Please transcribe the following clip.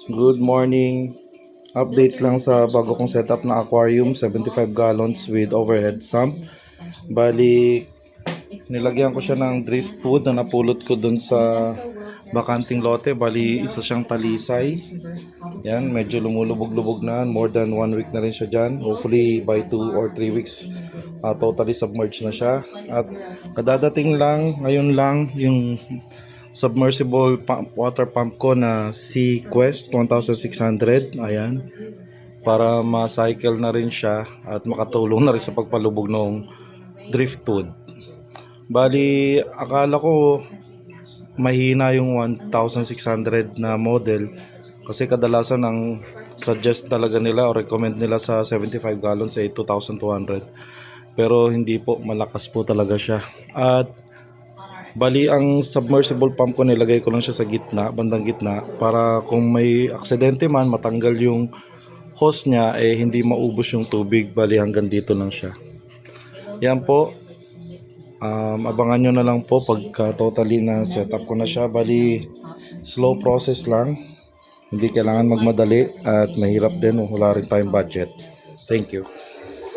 Good morning. Update lang sa bago kong setup na aquarium, 75 gallons with overhead sump. Bali, nilagyan ko siya ng drift food na napulot ko dun sa bakanting lote. Bali, isa siyang talisay. Yan, medyo lumulubog-lubog na. More than 1 week na rin siya dyan. Hopefully by 2 or 3 weeks, totally submerged na siya. At kadadating lang, ngayon lang, yung submersible water pump ko na Sea Quest 1600. Ayan, para ma-cycle na rin siya at makatulong na rin sa pagpalubog ng driftwood. Bali, akala ko mahina yung 1600 na model kasi kadalasan ang suggest talaga nila o recommend nila sa 75 gallons ay 2200, pero hindi po, malakas po talaga siya. At bali, ang submersible pump ko nilagay ko lang siya sa gitna, bandang gitna, para kung may aksidente man, matanggal yung hose niya, hindi maubos yung tubig. Bali, hanggang dito lang siya. Yan po. Abangan nyo na lang po pagka totally na setup ko na siya. Bali, slow process lang. Hindi kailangan magmadali at mahirap din, wala rin tayong budget. Thank you.